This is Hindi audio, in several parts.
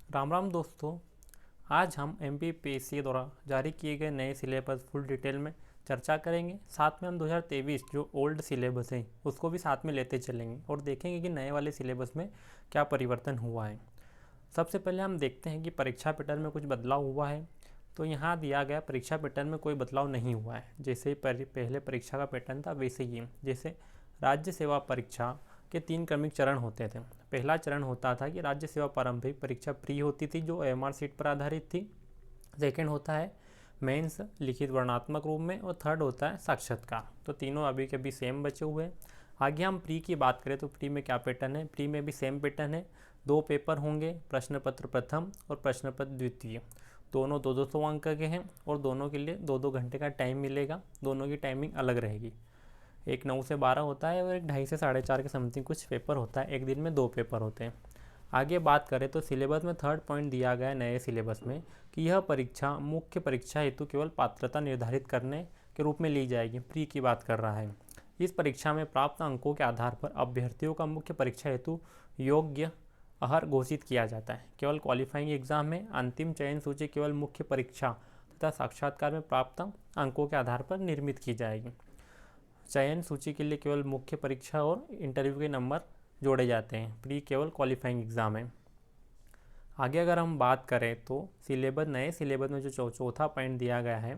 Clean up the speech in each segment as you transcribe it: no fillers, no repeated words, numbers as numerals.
राम राम दोस्तों। आज हम MPPSC द्वारा जारी किए गए नए सिलेबस फुल डिटेल में चर्चा करेंगे। साथ में हम 2023 जो ओल्ड सिलेबस है उसको भी साथ में लेते चलेंगे और देखेंगे कि नए वाले सिलेबस में क्या परिवर्तन हुआ है। सबसे पहले हम देखते हैं कि परीक्षा पैटर्न में कुछ बदलाव हुआ है। तो यहाँ दिया गया परीक्षा पैटर्न में कोई बदलाव नहीं हुआ है। जैसे पहले परीक्षा का पैटर्न था वैसे ही। जैसे राज्य सेवा परीक्षा के 3 क्रमिक चरण होते थे। पहला चरण होता था कि राज्य सेवा प्रारंभिक परीक्षा प्री होती थी जो OMR सीट पर आधारित थी। सेकंड होता है मेंस लिखित वर्णात्मक रूप में और थर्ड होता है साक्षात्कार। तो तीनों अभी के अभी सेम बचे हुए हैं। आगे हम प्री की बात करें तो प्री में क्या पैटर्न है। प्री में भी सेम पैटर्न है। 2 पेपर होंगे, प्रश्न पत्र प्रथम और प्रश्न पत्र द्वितीय। दोनों 200 अंक के हैं और दोनों के लिए 2-2 घंटे का टाइम मिलेगा। दोनों की टाइमिंग अलग रहेगी। एक 9 से 12 होता है और एक 2:30 से 4:30 के समथिंग कुछ पेपर होता है। एक दिन में 2 पेपर होते हैं। आगे बात करें तो सिलेबस में थर्ड पॉइंट दिया गया है नए सिलेबस में कि यह परीक्षा मुख्य परीक्षा हेतु केवल पात्रता निर्धारित करने के रूप में ली जाएगी। प्री की बात कर रहा है। इस परीक्षा में प्राप्त अंकों के आधार पर अभ्यर्थियों का मुख्य परीक्षा हेतु योग्य अहर घोषित किया जाता है। केवल क्वालिफाइंग एग्जाम में अंतिम चयन सूची केवल मुख्य परीक्षा तथा साक्षात्कार में प्राप्त अंकों के आधार पर निर्मित की जाएगी। चयन सूची के लिए केवल मुख्य परीक्षा और इंटरव्यू के नंबर जोड़े जाते हैं। प्री केवल क्वालिफाइंग एग्ज़ाम है। आगे अगर हम बात करें तो नए सिलेबस में जो चौथा पॉइंट दिया गया है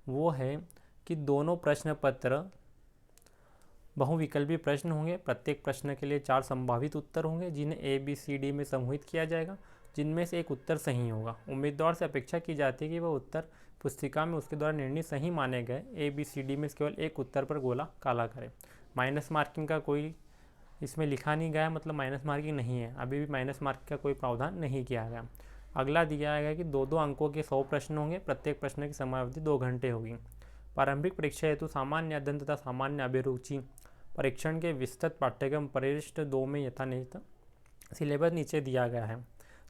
वो है कि दोनों प्रश्न पत्र बहुविकल्पी प्रश्न होंगे। प्रत्येक प्रश्न के लिए 4 संभावित उत्तर होंगे जिन्हें ABCD में समूहित किया जाएगा, जिनमें से एक उत्तर सही होगा। उम्मीदवार से अपेक्षा की जाती है कि वह उत्तर पुस्तिका में उसके द्वारा निर्णय सही माने गए ABCD में केवल एक उत्तर पर गोला काला करे। माइनस मार्किंग का कोई इसमें लिखा नहीं गया, मतलब माइनस मार्किंग नहीं है। अभी भी माइनस मार्किंग का कोई प्रावधान नहीं किया गया। अगला दिया गया कि 2-2 अंकों के 100 प्रश्न होंगे। प्रत्येक प्रश्न की समयावधि 2 घंटे होगी। प्रारंभिक परीक्षा हेतु सामान्य अध्ययन तथा सामान्य अभिरुचि परीक्षण के विस्तृत पाठ्यक्रम पृष्ठ 2 में यथानिहित सिलेबस नीचे दिया गया है।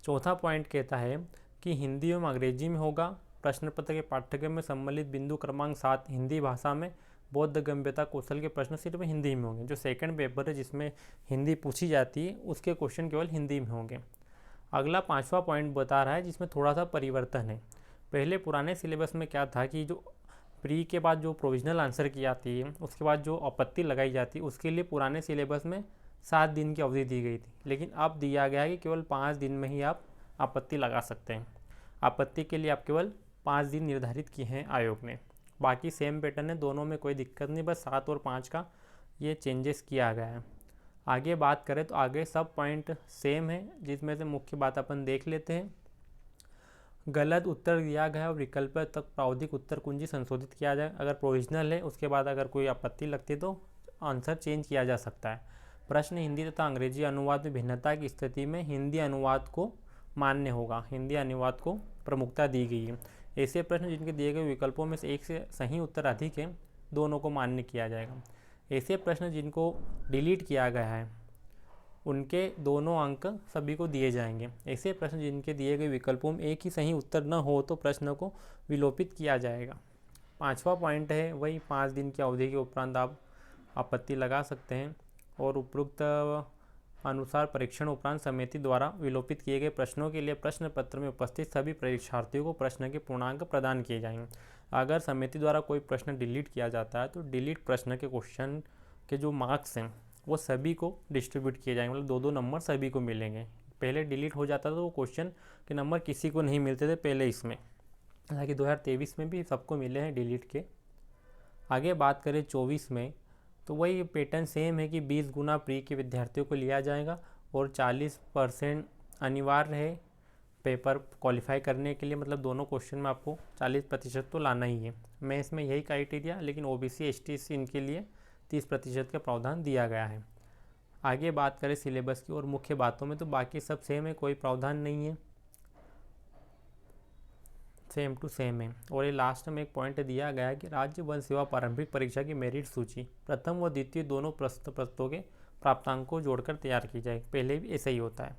चौथा पॉइंट कहता है कि हिंदी एवं अंग्रेजी में होगा। प्रश्न पत्र के पाठ्यक्रम में सम्मिलित बिंदु क्रमांक 7 हिंदी भाषा में बौद्ध गम्यता कौशल के प्रश्न सिर्फ हिंदी में होंगे। जो सेकंड पेपर है जिसमें हिंदी पूछी जाती है उसके क्वेश्चन केवल हिंदी में होंगे। अगला 5वां पॉइंट बता रहा है जिसमें थोड़ा सा परिवर्तन है। पहले पुराने सिलेबस में क्या था कि जो प्री के बाद जो प्रोविजनल आंसर की जाती है उसके बाद जो आपत्ति लगाई जाती है उसके लिए पुराने सिलेबस में 7 दिन की अवधि दी गई थी। लेकिन अब दिया गया है कि केवल 5 दिन में ही आप आपत्ति लगा सकते हैं। आपत्ति के लिए आप केवल 5 दिन निर्धारित किए हैं आयोग ने। बाकी सेम पैटर्न है, दोनों में कोई दिक्कत नहीं, बस 7 और 5 का ये चेंजेस किया गया है। आगे बात करें तो आगे सब पॉइंट सेम है, जिसमें से मुख्य बात अपन देख लेते हैं। गलत उत्तर दिया गया और विकल्प तक प्रावधिक उत्तर कुंजी संशोधित किया जाए। अगर प्रोविजनल है उसके बाद अगर कोई आपत्ति लगती है तो आंसर चेंज किया जा सकता है। प्रश्न हिंदी तथा अंग्रेजी अनुवाद में भिन्नता की स्थिति में हिंदी अनुवाद को मान्य होगा। हिंदी अनुवाद को प्रमुखता दी गई है। ऐसे प्रश्न जिनके दिए गए विकल्पों में से एक से सही उत्तर अधिक है, दोनों को मान्य किया जाएगा। ऐसे प्रश्न जिनको डिलीट किया गया है उनके दोनों अंक सभी को दिए जाएंगे। ऐसे प्रश्न जिनके दिए गए विकल्पों में एक ही सही उत्तर न हो तो प्रश्न को विलोपित किया जाएगा। 5वां पॉइंट है वही 5 दिन की अवधि के उपरांत आप आपत्ति लगा सकते हैं और उपरोक्त अनुसार परीक्षण उपरांत समिति द्वारा विलोपित किए गए प्रश्नों के लिए प्रश्न पत्र में उपस्थित सभी परीक्षार्थियों को प्रश्न के पूर्णांक प्रदान किए जाएंगे। अगर समिति द्वारा कोई प्रश्न डिलीट किया जाता है तो डिलीट प्रश्न के क्वेश्चन के जो मार्क्स हैं वो सभी को डिस्ट्रीब्यूट किए जाएंगे, मतलब 2-2 नंबर सभी को मिलेंगे। पहले डिलीट हो जाता था तो वो क्वेश्चन के नंबर किसी को नहीं मिलते थे पहले इसमें, हालांकि 2023 में भी सबको मिले हैं डिलीट के। आगे बात करें 24 में तो वही पैटर्न सेम है कि 20 गुना प्री के विद्यार्थियों को लिया जाएगा और 40% अनिवार्य है पेपर क्वालिफाई करने के लिए, मतलब दोनों क्वेश्चन में आपको 40% तो लाना ही है। मैं इसमें यही क्राइटेरिया, लेकिन OBC ST इनके लिए 30% का प्रावधान दिया गया है। आगे बात करें सिलेबस की और मुख्य बातों में तो बाकी सब सेम है, कोई प्रावधान नहीं है, सेम टू सेम है। और ये लास्ट में एक पॉइंट दिया गया है कि राज्य वन सेवा प्रारंभिक परीक्षा की मेरिट सूची प्रथम व द्वितीय दोनों प्रस्तों के प्राप्तांक को जोड़कर तैयार की जाए। पहले भी ऐसा ही होता है।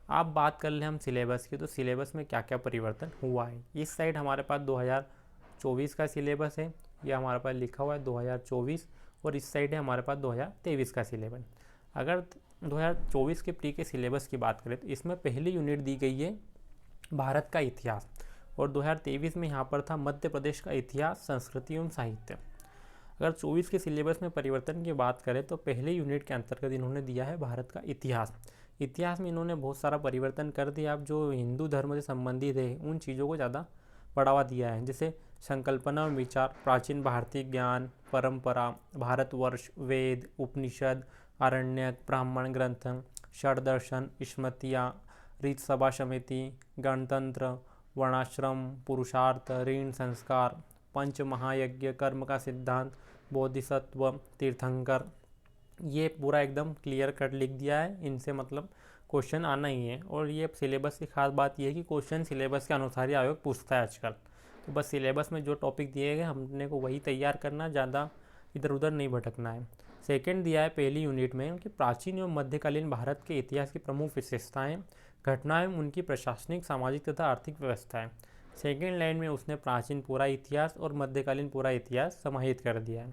आप बात कर लें हम सिलेबस की, तो सिलेबस में क्या क्या परिवर्तन हुआ है। इस साइड हमारे पास 2024 का सिलेबस है, यह हमारे पास लिखा हुआ है 2024, और इस साइड है हमारे पास 2023 का सिलेबस। अगर 2024 के प्री के सिलेबस की बात करें तो इसमें पहली यूनिट दी गई है भारत का इतिहास, और 2023 में यहाँ पर था मध्य प्रदेश का इतिहास, संस्कृति एवं साहित्य। अगर 24 के सिलेबस में परिवर्तन की बात करें तो पहले यूनिट के अंतर्गत इन्होंने दिया है भारत का इतिहास। इतिहास में इन्होंने बहुत सारा परिवर्तन कर दिया। अब जो हिंदू धर्म से संबंधित है उन चीज़ों को ज़्यादा बढ़ावा दिया है, जैसे संकल्पना और विचार, प्राचीन भारतीय ज्ञान, परंपरा, भारतवर्ष, वेद, उपनिषद, आरण्यक, ब्राह्मण ग्रंथ, षडदर्शन, स्मृतियाँ, रीत सभा समिति, गणतंत्र, वर्णाश्रम, पुरुषार्थ, ऋण, संस्कार, पंच महायज्ञ, कर्म का सिद्धांत, बोधिसत्व, तीर्थंकर, ये पूरा एकदम क्लियर कट लिख दिया है। इनसे मतलब क्वेश्चन आना ही है। और ये सिलेबस की खास बात ये है कि क्वेश्चन सिलेबस के अनुसार ही आयोग पूछता है आजकल। तो बस सिलेबस में जो टॉपिक दिए गए हमने को वही तैयार करना, ज़्यादा इधर उधर नहीं भटकना है। सेकंड दिया है पहली यूनिट में कि प्राचीन एवं मध्यकालीन भारत के इतिहास की प्रमुख विशेषताएं, घटनाएं, उनकी प्रशासनिक, सामाजिक तथा आर्थिक व्यवस्थाएं। सेकेंड लाइन में उसने प्राचीन पूरा इतिहास और मध्यकालीन पूरा इतिहास समाहित कर दिया है।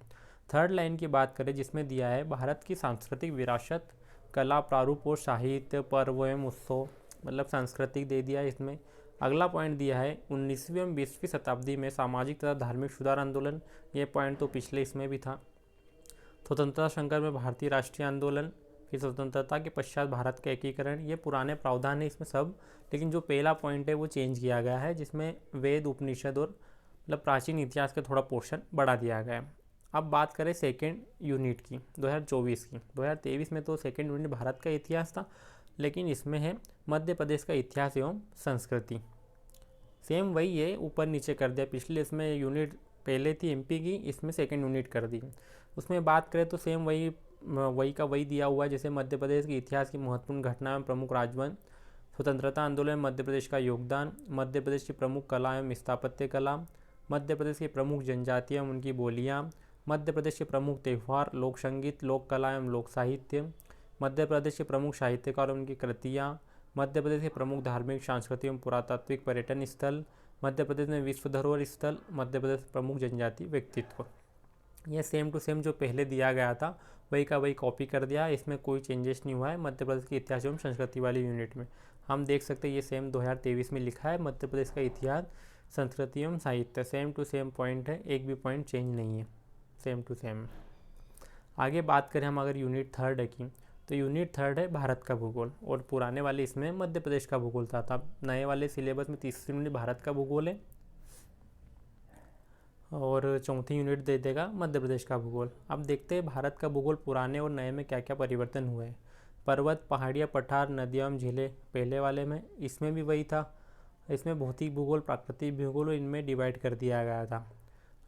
थर्ड लाइन की बात करें जिसमें दिया है भारत की सांस्कृतिक विरासत, कला, प्रारूप और साहित्य, पर्व एवं उत्सव, मतलब सांस्कृतिक दे दिया है इसमें। अगला पॉइंट दिया है 19वीं एवं 20वीं शताब्दी में सामाजिक तथा धार्मिक सुधार आंदोलन। ये पॉइंट तो पिछले इसमें भी था। स्वतंत्रता संग्राम में भारतीय राष्ट्रीय आंदोलन, फिर स्वतंत्रता के पश्चात भारत का एकीकरण। ये पुराने प्रावधान है इसमें सब, लेकिन जो पहला पॉइंट है वो चेंज किया गया है, जिसमें वेद, उपनिषद और मतलब प्राचीन इतिहास का थोड़ा पोर्शन बढ़ा दिया गया है। अब बात करें सेकेंड यूनिट की 2024 की। 2023 में तो सेकेंड यूनिट भारत का इतिहास था, लेकिन इसमें है मध्य प्रदेश का इतिहास एवं संस्कृति। सेम वही है, ऊपर नीचे कर दिया। पिछले इसमें यूनिट पहले थी एमपी की, इसमें सेकेंड यूनिट कर दी। उसमें बात करें तो सेम वही का वही दिया हुआ है, जैसे मध्य प्रदेश के इतिहास की महत्वपूर्ण घटनाएं, प्रमुख राजवंश, स्वतंत्रता आंदोलन, मध्य प्रदेश का योगदान, मध्य प्रदेश की प्रमुख कला एवं स्थापत्य कला, मध्य प्रदेश की प्रमुख जनजातियाँ एवं उनकी बोलियाँ, मध्य प्रदेश के प्रमुख त्यौहार, लोक संगीत, लोक कला एवं लोक साहित्य, मध्य प्रदेश के प्रमुख साहित्यकार और उनकी कृतियाँ, मध्य प्रदेश के प्रमुख धार्मिक, सांस्कृतिक एवं पुरातात्विक पर्यटन स्थल, मध्य प्रदेश में विश्व धरोहर स्थल, मध्य प्रदेश प्रमुख जनजाति व्यक्तित्व। ये सेम टू सेम जो पहले दिया गया था वही का वही कॉपी कर दिया। इसमें कोई चेंजेस नहीं हुआ है। मध्य प्रदेश के इतिहास एवं संस्कृति वाली यूनिट में हम देख सकते हैं ये सेम 2023 में लिखा है, मध्य प्रदेश का इतिहास, संस्कृति एवं साहित्य। सेम टू सेम पॉइंट है, एक भी पॉइंट चेंज नहीं है, सेम टू सेम। आगे बात करें हम अगर यूनिट थर्ड है की, तो यूनिट थर्ड है भारत का भूगोल, और पुराने वाले इसमें मध्य प्रदेश का भूगोल था। नए वाले सिलेबस में तीसरी यूनिट भारत का भूगोल है और चौथी यूनिट दे देगा मध्य प्रदेश का भूगोल। अब देखते हैं भारत का भूगोल पुराने और नए में क्या क्या परिवर्तन हुए हैं। पर्वत, पहाड़ियाँ, पठार, नदियाँ एवं झीलें पहले वाले में, इसमें भी वही था। इसमें भौतिक भूगोल, प्राकृतिक भूगोल इनमें डिवाइड कर दिया गया था।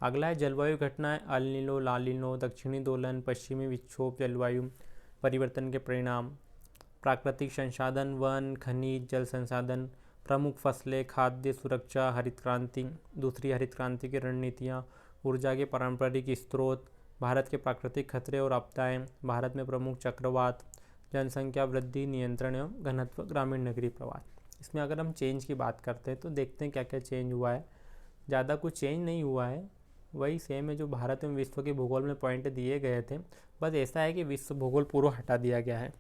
अगला है जलवायु घटनाएं, अल नीनो, ला नीनो, दक्षिणी दोलन, पश्चिमी विक्षोभ, जलवायु परिवर्तन के परिणाम, प्राकृतिक संसाधन, वन, खनिज, जल संसाधन, प्रमुख फसलें, खाद्य सुरक्षा, हरित क्रांति, दूसरी हरित क्रांति की रणनीतियाँ, ऊर्जा के पारंपरिक स्रोत, भारत के प्राकृतिक खतरे और आपदाएं, भारत में प्रमुख चक्रवात, जनसंख्या वृद्धि, नियंत्रण एवं घनत्व, ग्रामीण नगरीय प्रवास। इसमें अगर हम चेंज की बात करते हैं तो देखते हैं क्या क्या चेंज हुआ है। ज़्यादा कुछ चेंज नहीं हुआ है, वही सेम है जो भारत एवं विश्व के भूगोल में पॉइंट दिए गए थे। बस ऐसा है कि विश्व भूगोल पूरा हटा दिया गया है।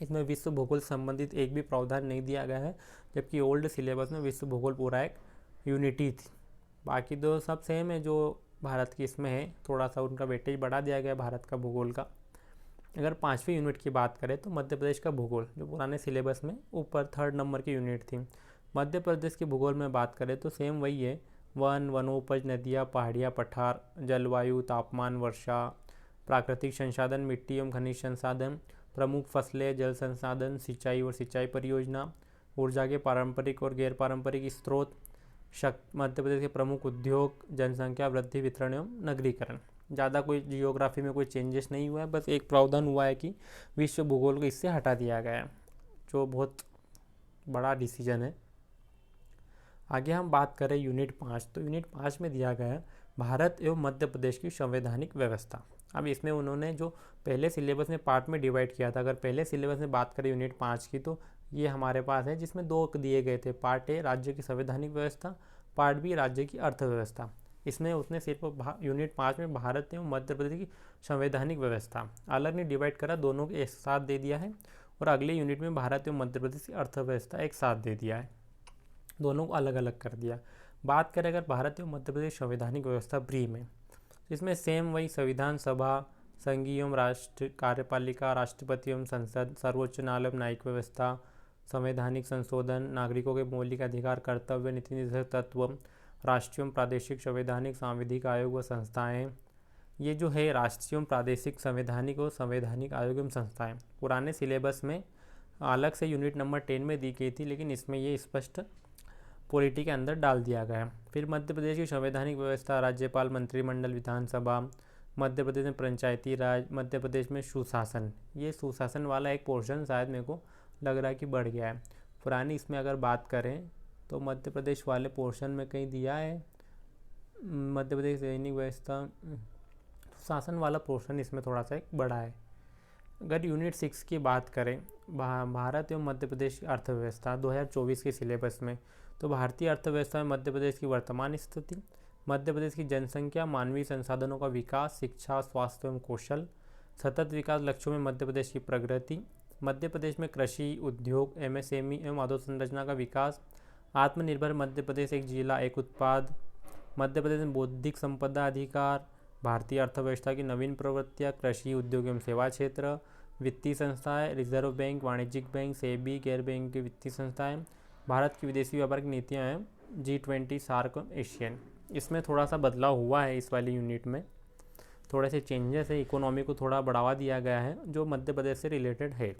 इसमें विश्व भूगोल संबंधित एक भी प्रावधान नहीं दिया गया है, जबकि ओल्ड सिलेबस में विश्व भूगोल पूरा एक यूनिटी थी। बाकी दो सब सेम है जो भारत की इसमें है, थोड़ा सा उनका वेटेज बढ़ा दिया गया भारत का भूगोल का। अगर पाँचवीं यूनिट की बात करें तो मध्य प्रदेश का भूगोल, जो पुराने सिलेबस में ऊपर थर्ड नंबर की यूनिट थी। मध्य प्रदेश के भूगोल में बात करें तो सेम वही है, वन, वनोपज, नदियाँ, पहाड़ियाँ, पठार, जलवायु, तापमान, वर्षा, प्राकृतिक संसाधन, मिट्टी एवं खनिज संसाधन, प्रमुख फसलें, जल संसाधन, सिंचाई और सिंचाई परियोजना, ऊर्जा के पारंपरिक और गैर पारंपरिक स्रोत, मध्य प्रदेश के प्रमुख उद्योग, जनसंख्या वृद्धि, वितरण एवं नगरीकरण। ज़्यादा कोई जियोग्राफी में कोई चेंजेस नहीं हुआ है, बस एक प्रावधान हुआ है कि विश्व भूगोल को इससे हटा दिया गया है, जो बहुत बड़ा डिसीजन है। आगे हम बात करें यूनिट 5, तो यूनिट 5 में दिया गया है भारत एवं मध्य प्रदेश की संवैधानिक व्यवस्था। अब इसमें उन्होंने जो पहले सिलेबस में पार्ट में डिवाइड किया था, अगर पहले सिलेबस में बात करें यूनिट 5 की, तो ये हमारे पास है जिसमें दो दिए गए थे। पार्ट ए राज्य की संवैधानिक व्यवस्था, पार्ट बी राज्य की अर्थव्यवस्था। इसमें उसने सिर्फ यूनिट 5 में भारत एवं मध्य प्रदेश की संवैधानिक व्यवस्था अलग नहीं डिवाइड करा, दोनों को एक साथ दे दिया है। और अगले यूनिट में भारत एवं मध्य प्रदेश की अर्थव्यवस्था एक साथ दे दिया है, दोनों को अलग अलग कर दिया। बात करें अगर भारत एवं मध्य प्रदेश संवैधानिक व्यवस्था ब्री में, इसमें सेम वही संविधान सभा, संघीय एवं राष्ट्र कार्यपालिका, राष्ट्रपति एवं संसद, सर्वोच्च न्यायालय एवं न्यायिक व्यवस्था, संवैधानिक संशोधन, नागरिकों के मौलिक अधिकार, कर्तव्य, नीति निर्देशक तत्व, राष्ट्रीय एवं प्रादेशिक संवैधानिक सांविधिक आयोग व संस्थाएं। ये जो है राष्ट्रीय एवं प्रादेशिक संवैधानिक और संवैधानिक आयोग एवं संस्थाएं पुराने सिलेबस में अलग से यूनिट नंबर 10 में दी गई थी, लेकिन इसमें ये स्पष्ट पॉलिटी के अंदर डाल दिया गया है। फिर मध्य प्रदेश की संवैधानिक व्यवस्था, राज्यपाल, मंत्रिमंडल, विधानसभा, मध्य प्रदेश में पंचायती राज, मध्य प्रदेश में सुशासन। ये सुशासन वाला एक पोर्शन शायद मेरे को लग रहा है कि बढ़ गया है। पुरानी इसमें अगर बात करें तो मध्य प्रदेश वाले पोर्शन में कहीं दिया है, मध्य प्रदेश सैनिक व्यवस्था, शासन वाला पोर्शन इसमें थोड़ा सा एक बड़ा है। अगर यूनिट 6 की बात करें, भारत एवं मध्य प्रदेश की अर्थव्यवस्था 2024 के सिलेबस में, तो भारतीय अर्थव्यवस्था में मध्य प्रदेश की वर्तमान स्थिति, मध्य प्रदेश की जनसंख्या, मानवीय संसाधनों का विकास, शिक्षा, स्वास्थ्य एवं कौशल, सतत विकास लक्ष्यों में मध्य प्रदेश की प्रगति, मध्य प्रदेश में कृषि, उद्योग, एमएसएमई एवं अधोसंरचना का विकास, आत्मनिर्भर मध्य प्रदेश, एक जिला एक उत्पाद, मध्य प्रदेश में बौद्धिक संपदा अधिकार, भारतीय अर्थव्यवस्था की नवीन प्रवृत्तियाँ, कृषि, उद्योग एवं सेवा क्षेत्र, वित्तीय संस्थाएं, रिजर्व बैंक, वाणिज्यिक बैंक, सेबी, गैर बैंक की वित्तीय संस्थाएं, भारत की विदेशी व्यापार की नीतियाँ हैं, G20, सार्क, एशियन। इसमें थोड़ा सा बदलाव हुआ है, इस वाली यूनिट में थोड़े से चेंजेस है, इकोनॉमी को थोड़ा बढ़ावा दिया गया है जो मध्य प्रदेश से रिलेटेड है।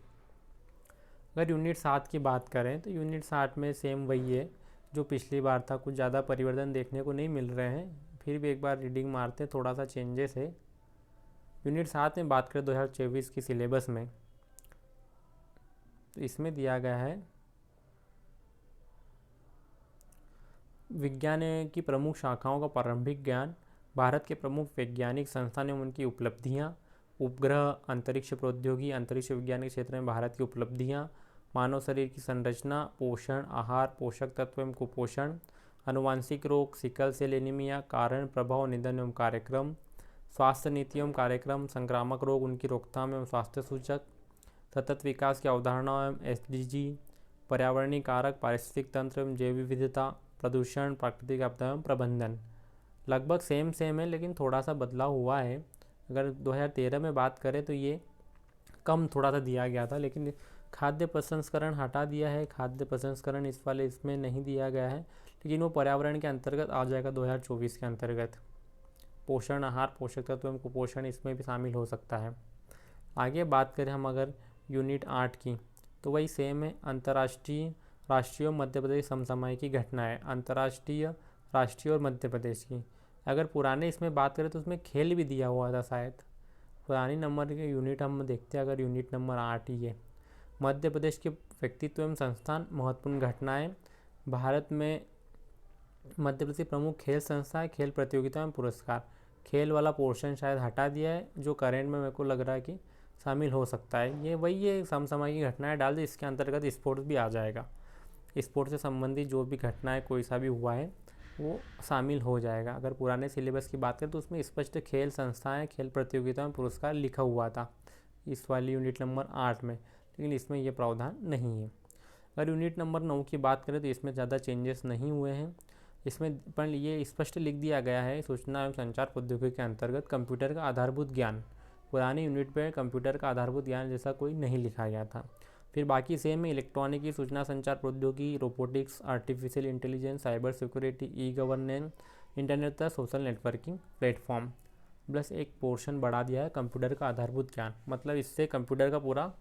अगर यूनिट 7 की बात करें तो यूनिट 7 में सेम वही है जो पिछली बार था, कुछ ज़्यादा परिवर्तन देखने को नहीं मिल रहे हैं। फिर भी एक बार रीडिंग मारते, थोड़ा सा चेंजेस है। यूनिट 7 में बात करें 2024 की सिलेबस में, तो इसमें दिया गया है विज्ञान की प्रमुख शाखाओं का प्रारंभिक ज्ञान, भारत के प्रमुख वैज्ञानिक संस्थान एवं उनकी उपलब्धियाँ, उपग्रह, अंतरिक्ष प्रौद्योगिकी, अंतरिक्ष विज्ञान के क्षेत्र में भारत की उपलब्धियाँ, मानव शरीर की संरचना, पोषण, आहार, पोषक तत्व एवं कुपोषण, अनुवांशिक रोग, सिकल सेल एनीमिया, कारण, प्रभाव, निधन एवं कार्यक्रम, स्वास्थ्य नीति एवं कार्यक्रम, संक्रामक रोग, उनकी रोकथाम एवं स्वास्थ्य सूचक, सतत विकास की अवधारणा एवं SDG, पर्यावरणीय कारक, पारिस्थितिक तंत्र एवं जैव विविधता, प्रदूषण, प्राकृतिक आपदा एवं प्रबंधन। लगभग सेम है, लेकिन थोड़ा सा बदलाव हुआ है। अगर 2013 में बात करें तो ये कम थोड़ा सा दिया गया था, लेकिन खाद्य प्रसंस्करण हटा दिया है। खाद्य प्रसंस्करण इस वाले इसमें नहीं दिया गया है, लेकिन वो पर्यावरण के अंतर्गत आ जाएगा 2024 के अंतर्गत। पोषण, आहार, पोषक तत्व एवं कुपोषण इसमें भी शामिल हो सकता है। आगे बात करें हम अगर यूनिट 8 की, तो वही सेम है। अंतर्राष्ट्रीय, राष्ट्रीय और मध्य प्रदेश समसामयिक घटनाएं, अंतर्राष्ट्रीय, राष्ट्रीय और मध्य प्रदेश की। अगर पुराने इसमें बात करें तो उसमें खेल भी दिया हुआ था शायद। पुरानी नंबर के यूनिट हम देखते हैं, अगर यूनिट नंबर 8 ही है। मध्य प्रदेश के व्यक्तित्व एवं संस्थान, महत्वपूर्ण घटनाएं, भारत में मध्य प्रदेश प्रमुख खेल संस्थाएं, खेल प्रतियोगिता में पुरस्कार। खेल वाला पोर्शन शायद हटा दिया है, जो करेंट में मेरे को लग रहा है कि शामिल हो सकता है। ये वही है, समसामयिक घटनाएं डाल दी, इसके अंतर्गत स्पोर्ट्स भी आ जाएगा। स्पोर्ट्स से संबंधित जो भी घटनाएं कोई सा भी हुआ है वो शामिल हो जाएगा। अगर पुराने सिलेबस की बात करें तो उसमें स्पष्ट खेल संस्थाएं, खेल प्रतियोगिता में पुरस्कार लिखा हुआ था इस वाली यूनिट नंबर 8 में, लेकिन इसमें ये प्रावधान नहीं है। अगर यूनिट नंबर 9 की बात करें तो इसमें ज़्यादा चेंजेस नहीं हुए हैं। इसमें पर ये स्पष्ट लिख दिया गया है, सूचना एवं संचार प्रौद्योगिकी के अंतर्गत कंप्यूटर का आधारभूत ज्ञान। पुरानी यूनिट पे कंप्यूटर का आधारभूत ज्ञान जैसा कोई नहीं लिखा गया था। फिर बाकी सेम है, इलेक्ट्रॉनिकी, सूचना संचार प्रौद्योगिकी, robotics, artificial intelligence, cyber security, e governance, internet तथा सोशल नेटवर्किंग प्लेटफॉर्म। प्लस एक पोर्शन बढ़ा दिया है कंप्यूटर का आधारभूत ज्ञान, मतलब इससे कंप्यूटर का पूरा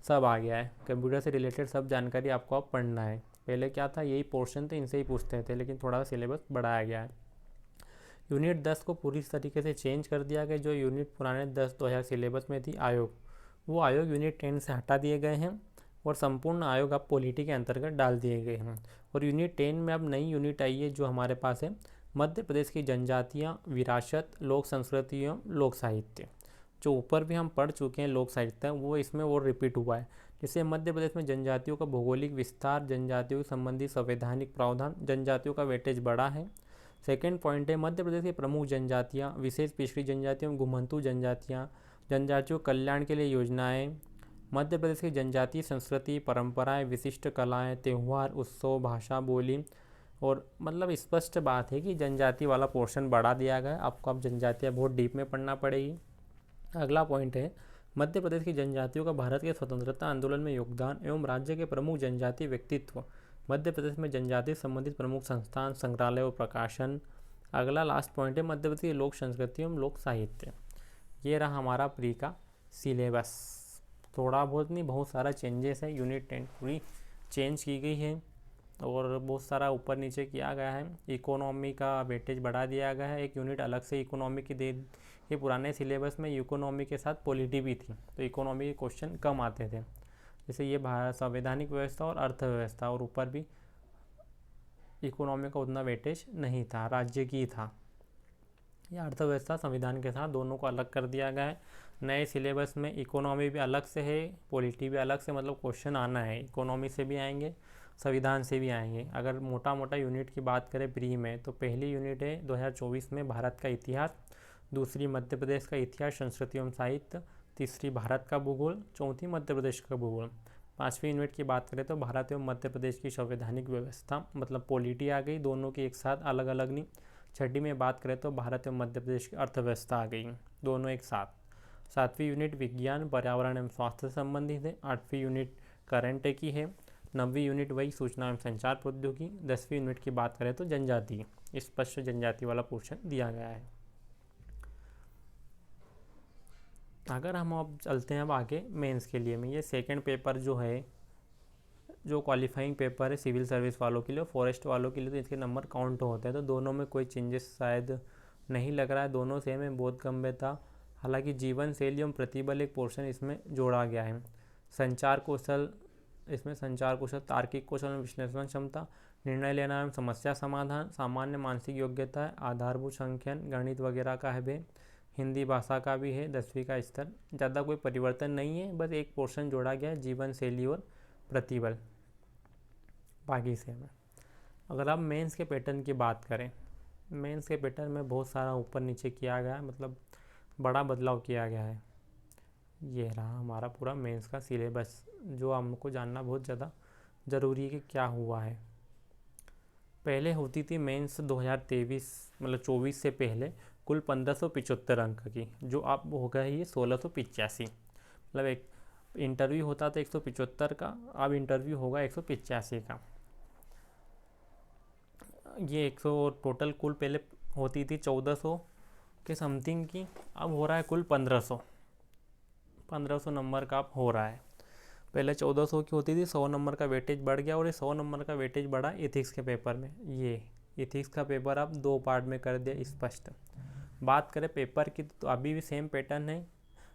सब आ गया है। कंप्यूटर से रिलेटेड सब जानकारी आपको अब पढ़ना है। पहले क्या था, यही पोर्शन थे, इनसे ही पूछते थे, लेकिन थोड़ा सा सिलेबस बढ़ाया गया है। यूनिट 10 को पूरी तरीके से चेंज कर दिया गया। जो यूनिट पुराने 10-2000 सिलेबस में थी आयोग, वो आयोग यूनिट 10 से हटा दिए गए हैं और संपूर्ण आयोग अब पॉलिटी के अंतर्गत डाल दिए गए हैं। और यूनिट 10 में अब नई यूनिट आई है जो हमारे पास है, मध्य प्रदेश की जनजातियाँ, विरासत, लोक संस्कृति एवं लोक साहित्य। जो ऊपर भी हम पढ़ चुके हैं लोक साहित्य, वो इसमें और रिपीट हुआ है। जिससे मध्य प्रदेश में जनजातियों का भौगोलिक विस्तार, जनजातियों से संबंधित संवैधानिक प्रावधान, जनजातियों का वेटेज बढ़ा है, सेकेंड पॉइंट है मध्य प्रदेश की प्रमुख जनजातियाँ, विशेष पिछड़ी जनजातियों, घुमंतू जनजातियाँ, जनजातियों कल्याण के लिए योजनाएं, मध्य प्रदेश की जनजातीय संस्कृति, परंपराएं, विशिष्ट कलाएं, त्यौहार, उत्सव, भाषा, बोली। और मतलब स्पष्ट बात है कि जनजाति वाला पोर्शन बढ़ा दिया गया। आपको अब जनजातियाँ बहुत डीप में पढ़ना पड़ेगी। अगला पॉइंट है मध्य प्रदेश की जनजातियों का भारत के स्वतंत्रता आंदोलन में योगदान एवं राज्य के प्रमुख जनजातीय व्यक्तित्व। मध्य प्रदेश में जनजाति संबंधित प्रमुख संस्थान, संग्रहालय और प्रकाशन। अगला लास्ट पॉइंट है मध्य प्रदेश की लोक संस्कृति एवं लोक साहित्य। ये रहा हमारा प्री का सिलेबस। थोड़ा बहुत नहीं, बहुत सारा चेंजेस है। यूनिट 10 पूरी चेंज की गई है और बहुत सारा ऊपर नीचे किया गया है। इकोनॉमी का वेटेज बढ़ा दिया गया है, एक यूनिट अलग से इकोनॉमी की दे। ये पुराने सिलेबस में इकोनॉमी के साथ पॉलिटी भी थी, तो इकोनॉमी के क्वेश्चन कम आते थे। जैसे ये संवैधानिक व्यवस्था और अर्थव्यवस्था, और ऊपर भी इकोनॉमी का उतना वेटेज नहीं था, राज्य की था। यह अर्थव्यवस्था संविधान के साथ दोनों को अलग कर दिया गया है। नए सिलेबस में इकोनॉमी भी अलग से है, पॉलिटी भी अलग से, मतलब क्वेश्चन आना है, इकोनॉमी से भी आएंगे, संविधान से भी आएंगे। अगर मोटा मोटा यूनिट की बात करें प्री में, तो पहली यूनिट है 2024 में भारत का इतिहास, दूसरी मध्य प्रदेश का इतिहास, संस्कृति एवं साहित्य, तीसरी भारत का भूगोल, चौथी मध्य प्रदेश का भूगोल। पाँचवीं यूनिट की बात करें तो भारत एवं मध्य प्रदेश की संवैधानिक व्यवस्था, मतलब पॉलिटी आ गई, दोनों की एक साथ, अलग अलग नहीं। छठी में बात करें तो भारत एवं मध्य प्रदेश की अर्थव्यवस्था आ गई, दोनों एक साथ। सातवीं यूनिट विज्ञान, पर्यावरण एवं स्वास्थ्य से संबंधित है। आठवीं यूनिट करंट की है। नवीं यूनिट वही सूचना एवं संचार प्रौद्योगिकी। 10वीं यूनिट की बात करें तो जनजाति, स्पष्ट जनजाति वाला पोर्शन दिया गया है। अगर हम अब चलते हैं अब आगे मेंस के लिए में, ये सेकंड पेपर जो है, जो क्वालिफाइंग पेपर है सिविल सर्विस वालों के लिए और फॉरेस्ट वालों के लिए, तो इसके नंबर काउंट होते हैं। तो दोनों में कोई चेंजेस शायद नहीं लग रहा है, दोनों सेम है, बोध गम्य था। हालांकि जीवन शैली एवं प्रतिबल एक पोर्शन इसमें जोड़ा गया है। संचार कौशल, इसमें संचार कौशल, तार्किक कौशल एवं विश्लेषण क्षमता, निर्णय लेना एवं समस्या समाधान, सामान्य मानसिक योग्यता है, आधारभूत संख्यन, गणित वगैरह का है। हिंदी भाषा का भी है 10वीं का स्तर। ज़्यादा कोई परिवर्तन नहीं है, बस एक पोर्शन जोड़ा गया है, जीवन शैली और प्रतिबल, बाकी सेम है। अगर आप मेंस के पैटर्न की बात करें, मेंस के पैटर्न में बहुत सारा ऊपर नीचे किया गया है, मतलब बड़ा बदलाव किया गया है। ये रहा हमारा पूरा मेंस का सिलेबस, जो हमको जानना बहुत ज़्यादा ज़रूरी है कि क्या हुआ है। पहले होती थी मेंस 2023 मतलब 24 से पहले कुल 1575 अंक की, जो अब हो गया है ये 1685। मतलब एक इंटरव्यू होता था 175 का, अब इंटरव्यू होगा 185 का। ये 100 टोटल कुल पहले होती थी 1400 के समथिंग की, अब हो रहा है कुल 1500 नंबर का अब हो रहा है। पहले 1400 की होती थी, 100 नंबर का वेटेज बढ़ गया, और ये 100 नंबर का वेटेज बढ़ा एथिक्स के पेपर में। ये एथिक्स का पेपर अब 2 पार्ट में कर दिया स्पष्ट। बात करें पेपर की तो अभी भी सेम पैटर्न है,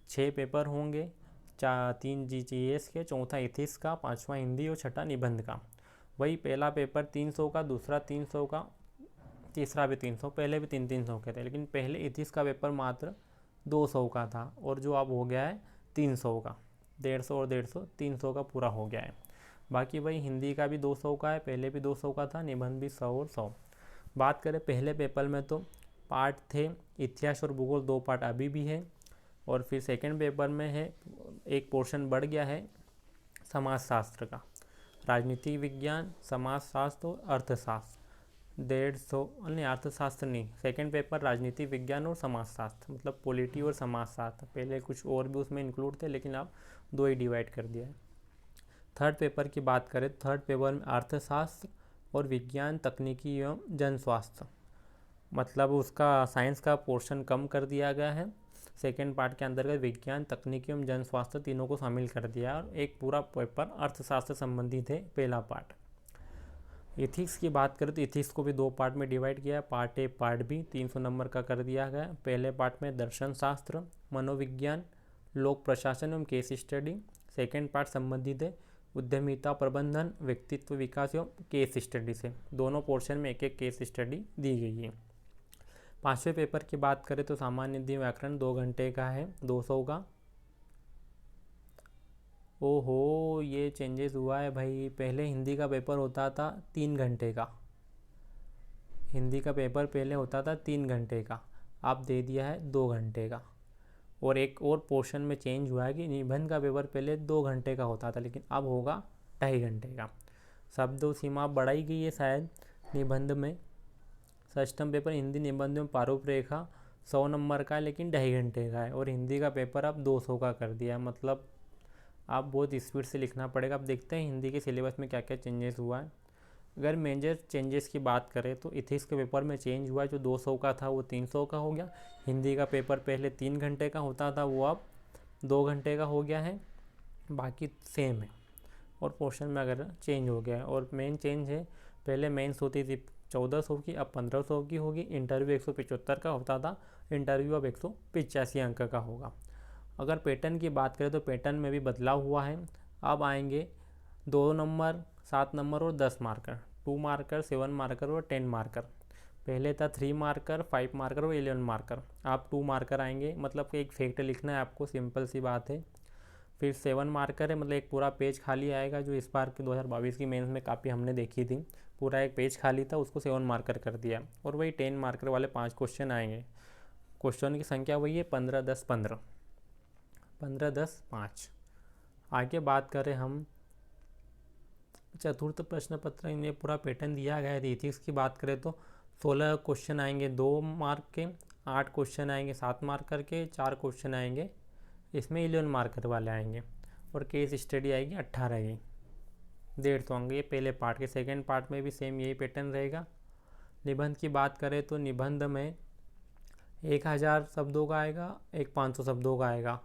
6 पेपर होंगे, 3 GS के, चौथा एथिक्स का, 5वां हिंदी और छठा निबंध का। वही पहला पेपर 300 का, दूसरा 300 का, तीसरा भी 300, पहले भी 300 के थे, लेकिन पहले एथिक्स का पेपर मात्र 200 का था, और जो अब हो गया है 300 का, 150 और 150, 300 का पूरा हो गया है। बाकी वही हिंदी का भी 200 का है, पहले भी 200 का था, निबंध भी 100 और 100। बात करें पहले पेपर में तो पार्ट थे इतिहास और भूगोल, 2 पार्ट अभी भी है, और फिर सेकंड पेपर में है एक पोर्शन बढ़ गया है समाजशास्त्र का, राजनीतिक विज्ञान, समाजशास्त्र और अर्थशास्त्र। 150 नहीं, अर्थशास्त्र नहीं, सेकंड पेपर राजनीतिक विज्ञान और समाजशास्त्र, मतलब पॉलिटी और समाजशास्त्र। पहले कुछ और भी उसमें इंक्लूड थे, लेकिन अब 2 ही डिवाइड कर दिया है। थर्ड पेपर की बात करें, थर्ड पेपर में अर्थशास्त्र और विज्ञान, तकनीकी एवं जन स्वास्थ्य, मतलब उसका साइंस का पोर्शन कम कर दिया गया है। सेकेंड पार्ट के अंतर्गत विज्ञान, तकनीकी एवं जन स्वास्थ्य तीनों को शामिल कर दिया, और एक पूरा पेपर अर्थशास्त्र संबंधित है पहला पार्ट। एथिक्स की बात करें तो एथिक्स को भी 2 पार्ट में डिवाइड किया है, part A part B, 300 number का कर दिया गया। पहले पार्ट में दर्शन शास्त्र, मनोविज्ञान, लोक प्रशासन एवं केस स्टडी। सेकेंड पार्ट संबंधित है उद्यमिता प्रबंधन, व्यक्तित्व विकास एवं केस स्टडी से। दोनों पोर्शन में एक एक केस स्टडी दी गई है। 5वें पेपर की बात करें तो सामान्य हिंदी व्याकरण 2 घंटे का है, 200 का। ओहो, ये चेंजेस हुआ है भाई, पहले हिंदी का पेपर होता था 3 घंटे का, हिंदी का पेपर पहले होता था 3 घंटे का, अब दे दिया है 2 घंटे का। और एक और पोर्शन में चेंज हुआ है कि निबंध का पेपर पहले 2 घंटे का होता था, लेकिन अब होगा 2.5 घंटे का। शब्दों सीमा बढ़ाई गई है शायद निबंध में। षष्ठम पेपर हिंदी निबंध में प्रारूप रेखा 100 नंबर का है, लेकिन 2.5 घंटे का है। और हिंदी का पेपर अब 200 का कर दिया है, मतलब आप बहुत स्पीड से लिखना पड़ेगा। अब देखते हैं हिंदी के सिलेबस में क्या क्या चेंजेस हुआ है। अगर मेजर चेंजेस की बात करें तो इथिक्स के पेपर में चेंज हुआ है, जो 200 का था वो 300 का हो गया। हिंदी का पेपर पहले 3 घंटे का होता था, वो अब 2 घंटे का हो गया है, बाकी सेम है। और पोर्शन में अगर चेंज हो गया है, और मेन चेंज है, पहले मेंस होती थी 1400 की, अब 1500 की होगी। इंटरव्यू 175 का होता था, इंटरव्यू अब 185 अंक का होगा। अगर पैटर्न की बात करें तो पैटर्न में भी बदलाव हुआ है। अब आएंगे 2 नंबर, 7 नंबर और 10 मार्कर, 2 मार्कर, 7 मार्कर और 10 मार्कर। पहले था 3 मार्कर, 5 मार्कर और 11 मार्कर, आप 2 मार्कर आएंगे। मतलब कि एक फैक्ट लिखना है आपको, सिंपल सी बात है। फिर 7 मार्कर है, मतलब एक पूरा पेज खाली आएगा, जो इस बार के 2022 की मेंस में काफ़ी हमने देखी थी, पूरा एक पेज खाली था, उसको 7 मार्कर कर दिया। और वही 10 मार्कर वाले 5 क्वेश्चन आएंगे। क्वेश्चन की संख्या वही है 15, 10, 15, 15, 10, 5। आगे बात करें हम चतुर्थ प्रश्न पत्र, इन्हें पूरा पैटर्न दिया गया है। इथिक्स की बात करें तो 16 क्वेश्चन आएंगे 2 मार्क के, 8 क्वेश्चन आएंगे 7 मार्कर के, 4 क्वेश्चन आएंगे इसमें 11 मार्कर वाले आएंगे, और केस स्टडी आएगी 18 की, 150 अंक। ये पहले पार्ट के। सेकेंड पार्ट में भी सेम यही पैटर्न रहेगा। निबंध की बात करें तो निबंध में 1000 शब्दों का आएगा, एक 500 शब्दों का आएगा,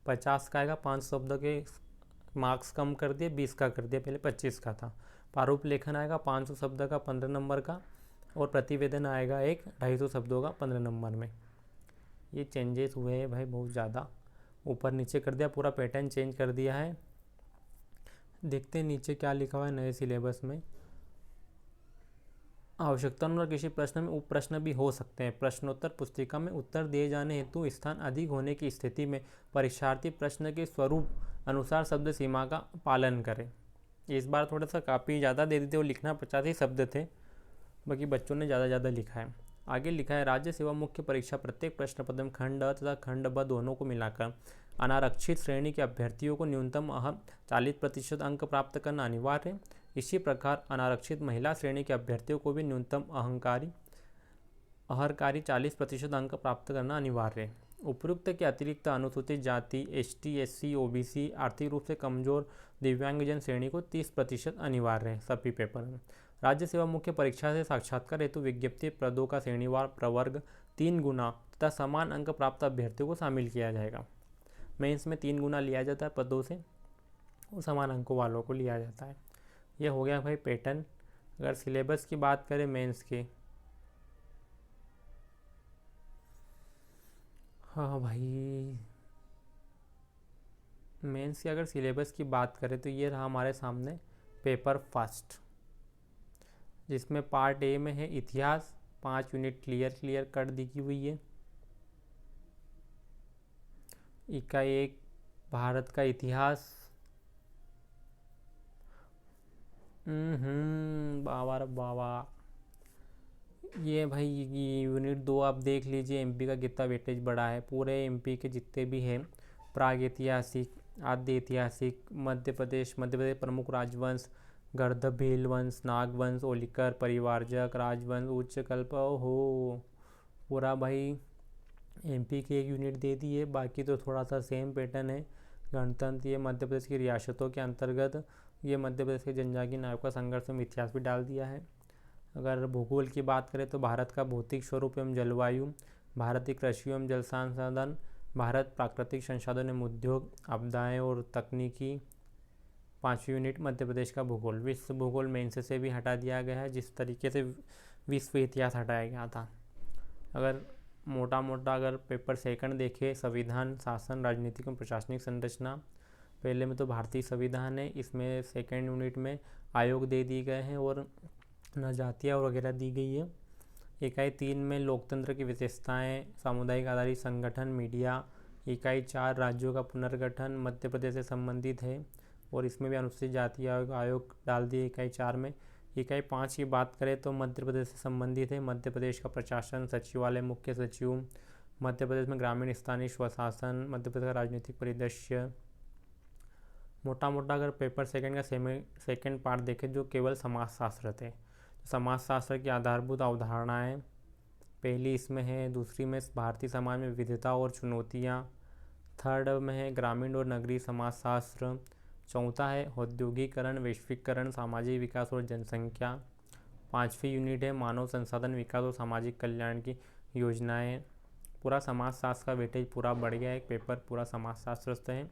50 का आएगा। 500 शब्दों के मार्क्स कम कर दिए, 20 का कर दिया, पहले 25 का था। प्रारूप लेखन आएगा 500 शब्द का 15 नंबर का, और प्रतिवेदन आएगा एक 250 शब्दों का 15 नंबर में। ये चेंजेस हुए हैं भाई बहुत ज़्यादा, ऊपर नीचे कर दिया, पूरा पैटर्न चेंज कर दिया है। देखते हैं नीचे क्या लिखा हुआ है नए सिलेबस में। आवश्यकतानुसार किसी प्रश्न में उप प्रश्न भी हो सकते हैं। प्रश्नोत्तर पुस्तिका में उत्तर दिए जाने हेतु स्थान अधिक होने की स्थिति में परीक्षार्थी प्रश्न के स्वरूप अनुसार शब्द सीमा का पालन करें। इस बार थोड़ा सा काफ़ी ज़्यादा दे देते, वो लिखना 50 ही शब्द थे, बाकी बच्चों ने ज़्यादा लिखा है। आगे लिखा है राज्य सेवा मुख्य परीक्षा प्रत्येक प्रश्न पत्र में खंड अ तथा खंड ब दोनों को मिलाकर अनारक्षित श्रेणी के अभ्यर्थियों को न्यूनतम 40% अंक प्राप्त करना अनिवार्य है। इसी प्रकार अनारक्षित महिला श्रेणी के अभ्यर्थियों को भी न्यूनतम अहरकारी 40% अंक प्राप्त करना अनिवार्य है। उपयुक्त के अतिरिक्त अनुसूचित जाति, ST, SC, OBC, आर्थिक रूप से कमजोर दिव्यांगजन श्रेणी को 30% अनिवार्य है सभी पेपर में। राज्य सेवा मुख्य परीक्षा से साक्षात्कार हेतु विज्ञप्ति पदों का श्रेणीवार प्रवर्ग 3 गुना तथा समान अंक प्राप्त अभ्यर्थियों को शामिल किया जाएगा। मेंस में 3 गुना लिया जाता है पदों से, और समान अंकों वालों को लिया जाता है। यह हो गया भाई पैटर्न। अगर सिलेबस की बात करें मेंस की, हाँ भाई मेंस की अगर सिलेबस की बात करें तो ये रहा हमारे सामने पेपर फर्स्ट, जिसमें पार्ट ए में है इतिहास, 5 यूनिट क्लियर कट दी हुई है। इकाई 1 भारत का इतिहास, बाबा रे बाबा। ये भाई यूनिट 2 आप देख लीजिए MP का कितना वेटेज बढ़ा है। पूरे MP के जितने भी हैं प्राग ऐतिहासिक, आद्य ऐतिहासिक, मध्य प्रदेश प्रमुख राजवंश, गर्द भील वंश, नागवंश, ओलिकर परिवारजक, राजवंश, उच्चकल्प, हो पूरा भाई MP की एक यूनिट दे दी है। बाकी तो थोड़ा सा सेम पैटर्न है। गणतंत्र, ये मध्य प्रदेश की रियासतों के अंतर्गत, ये मध्य प्रदेश के जनजातीय नायकों का संघर्ष में इतिहास भी डाल दिया है। अगर भूगोल की बात करें तो भारत का भौतिक स्वरूप एवं जलवायु, भारतीय कृषि एवं जल संसाधन, भारत प्राकृतिक संसाधन एवं उद्योग, आपदाएँ और तकनीकी। 5वीं यूनिट मध्य प्रदेश का भूगोल। विश्व भूगोल मेंस से भी हटा दिया गया है, जिस तरीके से विश्व इतिहास हटाया गया था। अगर मोटा अगर पेपर सेकंड देखे, संविधान, शासन, राजनीतिक एवं प्रशासनिक संरचना। पहले में तो भारतीय संविधान है, इसमें सेकंड यूनिट में आयोग दे दिए गए हैं और जनजातियाँ वगैरह दी गई है। इकाई 3 में लोकतंत्र की विशेषताएं, सामुदायिक आधारित संगठन, मीडिया। इकाई 4 राज्यों का पुनर्गठन मध्य प्रदेश से संबंधित है, और इसमें भी अनुसूचित जाति आयोग डाल दिए इकाई 4 में। इकाई 5 की बात करें तो मध्य प्रदेश से संबंधित है। मध्य प्रदेश का प्रशासन, सचिवालय, मुख्य सचिव, मध्य प्रदेश में ग्रामीण स्थानीय स्वशासन, मध्य प्रदेश का राजनीतिक परिदृश्य। मोटा मोटा अगर पेपर सेकंड का सेकंड पार्ट देखें जो केवल समाजशास्त्र थे, समाजशास्त्र की आधारभूत अवधारणाएं पहली इसमें है, दूसरी में भारतीय समाज में विविधता और चुनौतियाँ, थर्ड में है ग्रामीण और नगरीय समाजशास्त्र, चौथा है औद्योगिकरण, वैश्वीकरण, सामाजिक विकास और जनसंख्या, पांचवी यूनिट है मानव संसाधन विकास और सामाजिक कल्याण की योजनाएं। पूरा समाजशास्त्र का वेटेज पूरा बढ़ गया, एक पेपर पूरा समाजशास्त्र से है।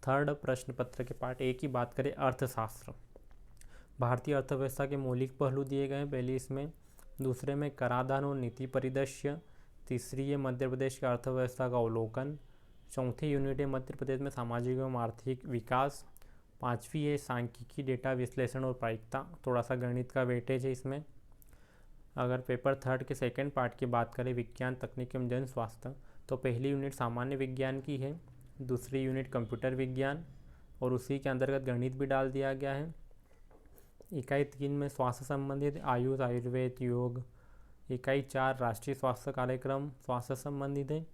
थर्ड प्रश्न पत्र के पार्ट ए की बात करें, अर्थशास्त्र, भारतीय अर्थव्यवस्था के मौलिक पहलू दिए गए हैं पहले इसमें, दूसरे में कराधान और नीति परिदृश्य, तीसरी है मध्य प्रदेश की अर्थव्यवस्था का अवलोकन, चौथी यूनिट है मध्य प्रदेश में सामाजिक एवं आर्थिक विकास, पांचवी है सांख्यिकी, डेटा विश्लेषण और प्रायिकता, थोड़ा सा गणित का वेटेज है इसमें। अगर पेपर थर्ड के सेकंड पार्ट की बात करें, विज्ञान, तकनीक एवं जन स्वास्थ्य, तो पहली यूनिट सामान्य विज्ञान की है, दूसरी यूनिट कंप्यूटर विज्ञान और उसी के अंतर्गत गणित भी डाल दिया गया है। इकाई 3 में स्वास्थ्य संबंधित आयुष, आयुर्वेद, योग। इकाई 4 राष्ट्रीय स्वास्थ्य कार्यक्रम स्वास्थ्य संबंधित है।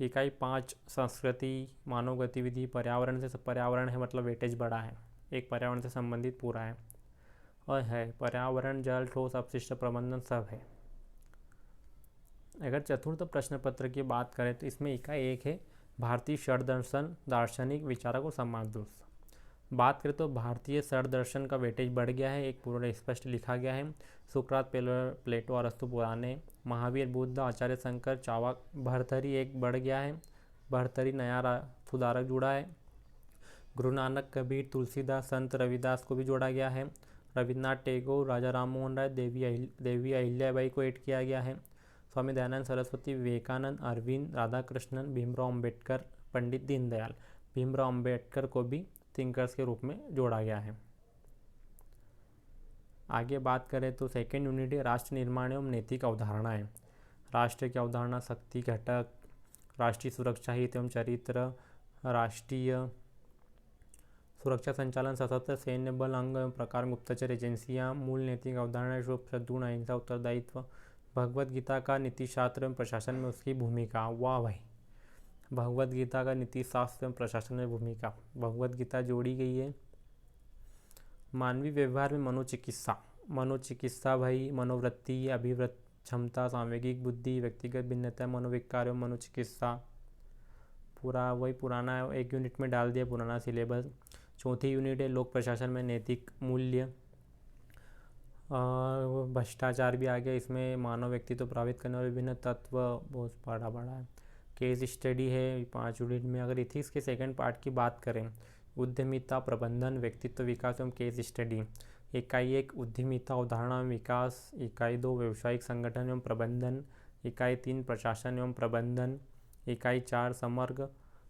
इकाई 5 संस्कृति, मानव गतिविधि, पर्यावरण से पर्यावरण है मतलब वेटेज बड़ा है, एक पर्यावरण से संबंधित पूरा है और है पर्यावरण, जल, ठोस अपशिष्ट प्रबंधन सब है। अगर चतुर्थ प्रश्न पत्र की बात करें तो इसमें इकाई 1 है भारतीय षड्दर्शन, दार्शनिक, विचारक और समाजदूत। बात करें तो भारतीय षड्दर्शन का वेटेज बढ़ गया है, एक पूरा स्पष्ट लिखा गया है। सुकरात, प्लेटो, अरस्तु पुराने, महावीर, बुद्ध, आचार्य शंकर, चावाक, भर्तृहरि एक बढ़ गया है, भर्तृहरि नया सुधारक जुड़ा है। गुरु नानक, कबीर, तुलसीदास, संत रविदास को भी जोड़ा गया है। रविन्द्रनाथ टैगोर, राजा राम मोहन राय, देवी अहिल्याबाई को ऐड किया गया है। स्वामी दयानंद सरस्वती, विवेकानंद, अरविंद, राधाकृष्णन, भीमराव अम्बेडकर, पंडित दीनदयाल, भीमराव अम्बेडकर को भी थिंकर्स के रूप में जोड़ा गया है। आगे बात करें तो सेकेंड यूनिट है राष्ट्र निर्माण एवं नैतिक अवधारणाएं। राष्ट्र की अवधारणा, शक्ति घटक, राष्ट्रीय सुरक्षा, हित एवं चरित्र, राष्ट्रीय सुरक्षा संचालन, सशस्त्र सैन्य बल, अंग एवं प्रकार, गुप्तचर एजेंसियां, मूल नैतिक अवधारणा, सद्गुण, अहिंसा, उत्तरदायित्व, भगवद गीता का नीति शास्त्र एवं प्रशासन में उसकी भूमिका। वाह भाई, भगवद गीता का नीति शास्त्र एवं प्रशासन में भूमिका, भगवद गीता जोड़ी गई है। मानवीय व्यवहार में मनोचिकित्सा, मनोचिकित्सा भाई, मनोवृत्ति, अभिवृत्ति क्षमता, सांवेगिक बुद्धि, व्यक्तिगत भिन्नता, मनोविकार एवं मनोचिकित्सा, पूरा वही पुराना एक यूनिट में डाल दिया पुराना सिलेबस। चौथी यूनिट है लोक प्रशासन में नैतिक मूल्य, भ्रष्टाचार भी आ गया इसमें, मानव व्यक्तित्व प्रभावित करने वाले विभिन्न तत्व, बहुत बड़ा है। केस स्टडी है 5 यूनिट में। अगर इथिक्स के सेकंड पार्ट की बात करें, उद्यमिता, प्रबंधन, व्यक्तित्व विकास एवं केस स्टडी। इकाई 1 उद्यमिता, अवधारणा एवं विकास, इकाई 2 व्यवसायिक संगठन एवं प्रबंधन, इकाई 3 प्रशासन एवं प्रबंधन, इकाई 4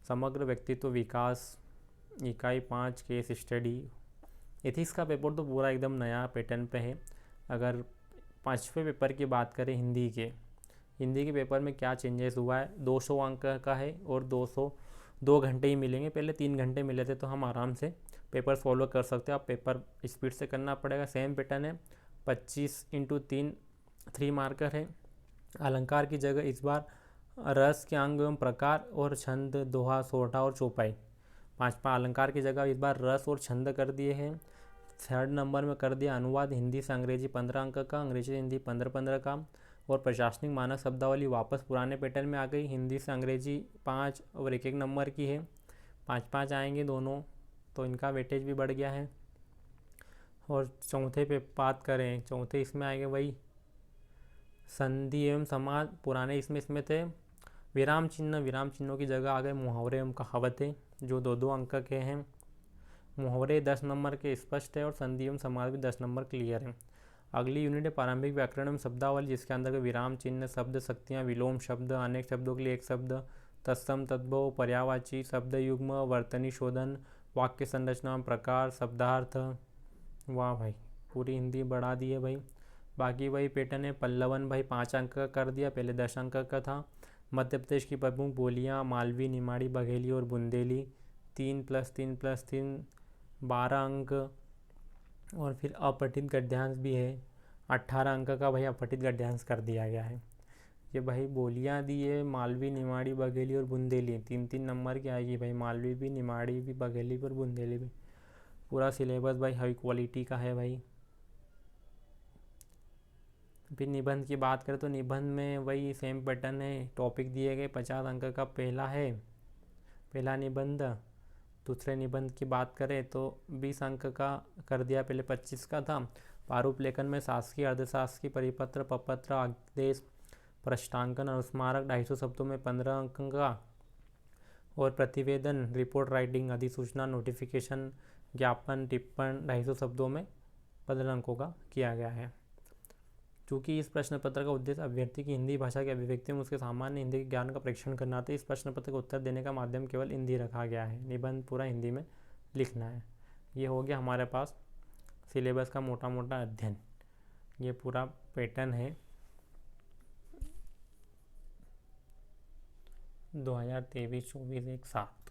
समग्र व्यक्तित्व विकास, इकाई 5 केस स्टडी। एथिक्स का पेपर तो पूरा एकदम नया पैटर्न पे है। अगर 5वें पेपर की बात करें हिंदी के पेपर में क्या चेंजेस हुआ है, 200 अंक का है और 2 घंटे ही मिलेंगे, पहले 3 घंटे मिले थे, तो हम आराम से पेपर फॉलो कर सकते हैं। आप पेपर स्पीड से करना पड़ेगा। सेम पैटर्न है, 25x3 3 मार्कर है। अलंकार की जगह इस बार रस के अंग एवं प्रकार और छंद, दोहा, सोहठा और चौपाई। 5वां अलंकार की जगह इस बार रस और छंद कर दिए हैं। थर्ड नंबर में कर दिया अनुवाद हिंदी से अंग्रेजी 15 अंक का, अंग्रेजी से हिंदी 15 का, और प्रशासनिक मानक शब्दावली वापस पुराने पैटर्न में आ गई, हिंदी से अंग्रेजी 5 और 1 नंबर की है, 5 आएंगे दोनों, तो इनका वेटेज भी बढ़ गया है। और चौथे पे बात करें, चौथे इसमें आएंगे वही संधि एवं समाज, पुराने इसमें थे विराम चिन्हों की जगह आ गए मुहावरे एवं कहावतें, जो 2 अंक के हैं। मुहावरे 10 नंबर के स्पष्ट है और संधि एवं समाज भी 10 नंबर क्लियर है। अगली यूनिट है प्रारंभिक व्याकरण एवं शब्दावली, जिसके अंदर विराम चिन्ह, शब्द शक्तियाँ, विलोम शब्द, अनेक शब्दों के लिए एक शब्द, तत्सम, तद्भव, पर्यायवाची, शब्द युग्म, वर्तनी शोधन, वाक्य संरचना, प्रकार, शब्दार्थ। वाह भाई, पूरी हिंदी बढ़ा दी है भाई। बाकी वही पैटर्न है। पल्लवन भाई 5 अंक का कर दिया, पहले 10 अंक का था। मध्य प्रदेश की प्रमुख बोलियाँ मालवी, निमाड़ी, बघेली और बुंदेली, 3+3+3 12 अंक। और फिर अपठित गद्यांश भी है, 18 अंक का भाई अपठित गद्यांश कर दिया गया है। ये भाई बोलियाँ दी है, मालवी, निमाड़ी, बघेली और बुंदेली, 3-3 नंबर की आएगी भाई, मालवी भी, निमाड़ी भी, बघेली भी और बुंदेली भी। पूरा सिलेबस भाई हाई क्वालिटी का है भाई। फिर निबंध की बात करें तो निबंध में वही सेम पैटर्न है, टॉपिक दिए गए, 50 अंक का पहला है, पहला निबंध। दूसरे निबंध की बात करें तो 20 अंक का कर दिया, पहले 25 का था। प्रारूप लेखन में शासकीय, अर्धशासकीय, परिपत्र, प्रपत्र, आदेश, प्रश्नांकन, अनुस्मारक 250 शब्दों में 15 अंक का, और प्रतिवेदन, रिपोर्ट राइटिंग, अधिसूचना, नोटिफिकेशन, ज्ञापन, टिप्पण 250 शब्दों में 15 अंकों का किया गया है। चूँकि इस प्रश्न पत्र का उद्देश्य अभ्यर्थी की हिंदी भाषा की अभिव्यक्ति में उसके सामान्य हिंदी के ज्ञान का परीक्षण करना था, इस प्रश्न पत्र का उत्तर देने का माध्यम केवल हिंदी रखा गया है। निबंध पूरा हिंदी में लिखना है। ये हो गया हमारे पास सिलेबस का मोटा मोटा अध्ययन। ये पूरा पैटर्न है 2023-24 एक साथ।